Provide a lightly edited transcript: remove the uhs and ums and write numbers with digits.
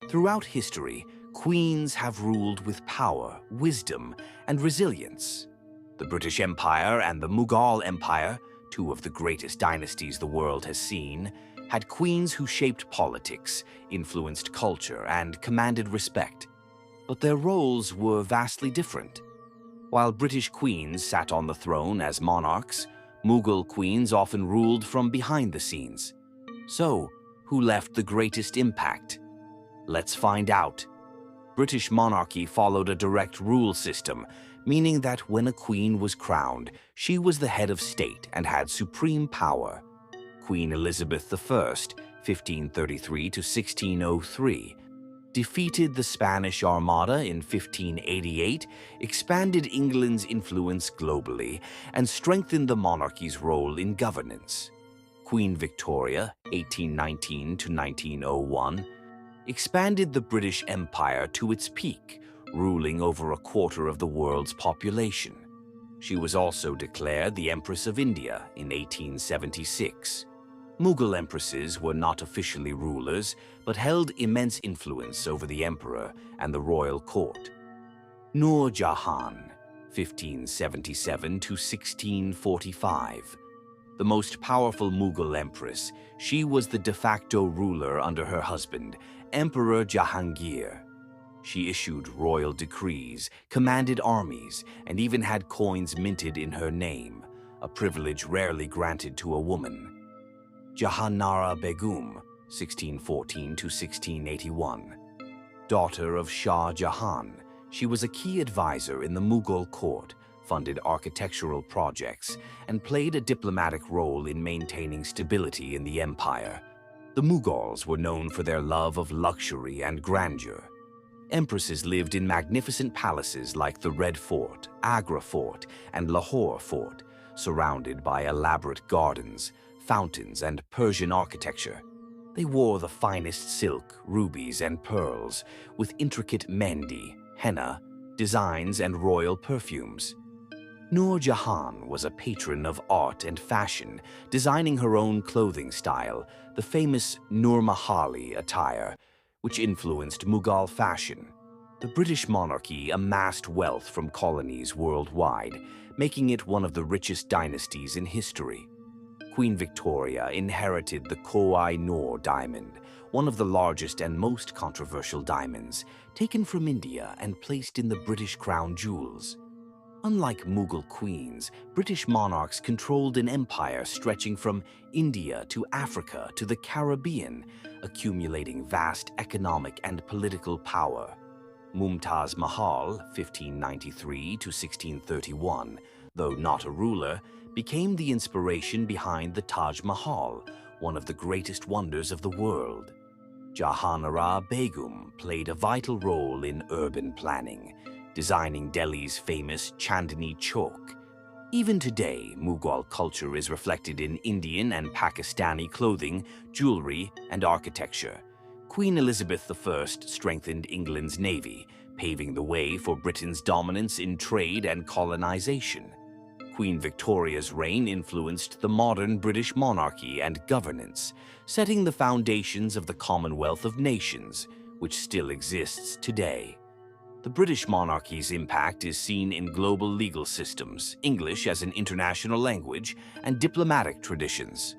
Throughout history, queens have ruled with power, wisdom, and resilience. The British Empire and the Mughal Empire, two of the greatest dynasties the world has seen, had queens who shaped politics, influenced culture, and commanded respect. But their roles were vastly different. While British queens sat on the throne as monarchs, Mughal queens often ruled from behind the scenes. So, who left the greatest impact? Let's find out. British monarchy followed a direct rule system, meaning that when a queen was crowned, she was the head of state and had supreme power. Queen Elizabeth I, 1533 to 1603, defeated the Spanish Armada in 1588, expanded England's influence globally, and strengthened the monarchy's role in governance. Queen Victoria, 1819 to 1901, expanded the British Empire to its peak, ruling over a quarter of the world's population. She was also declared the Empress of India in 1876. Mughal empresses were not officially rulers, but held immense influence over the emperor and the royal court. Nur Jahan, 1577 to 1645. The most powerful Mughal empress, she was the de facto ruler under her husband, Emperor Jahangir. She issued royal decrees, commanded armies, and even had coins minted in her name, a privilege rarely granted to a woman. Jahanara Begum, 1614 to 1681. Daughter of Shah Jahan, she was a key advisor in the Mughal court, funded architectural projects, and played a diplomatic role in maintaining stability in the empire. The Mughals were known for their love of luxury and grandeur. Empresses lived in magnificent palaces like the Red Fort, Agra Fort, and Lahore Fort, surrounded by elaborate gardens, fountains, and Persian architecture. They wore the finest silk, rubies, and pearls, with intricate mehndi, henna, designs, and royal perfumes. Nur Jahan was a patron of art and fashion, designing her own clothing style, the famous Nur Mahali attire, which influenced Mughal fashion. The British monarchy amassed wealth from colonies worldwide, making it one of the richest dynasties in history. Queen Victoria inherited the Koh-i-Noor diamond, one of the largest and most controversial diamonds, taken from India and placed in the British crown jewels. Unlike Mughal queens, British monarchs controlled an empire stretching from India to Africa to the Caribbean, accumulating vast economic and political power. Mumtaz Mahal, 1593 to 1631, though not a ruler, became the inspiration behind the Taj Mahal, one of the greatest wonders of the world. Jahanara Begum played a vital role in urban planning, designing Delhi's famous Chandni Chowk. Even today, Mughal culture is reflected in Indian and Pakistani clothing, jewelry, and architecture. Queen Elizabeth I strengthened England's navy, paving the way for Britain's dominance in trade and colonization. Queen Victoria's reign influenced the modern British monarchy and governance, setting the foundations of the Commonwealth of Nations, which still exists today. The British monarchy's impact is seen in global legal systems, English as an international language, and diplomatic traditions.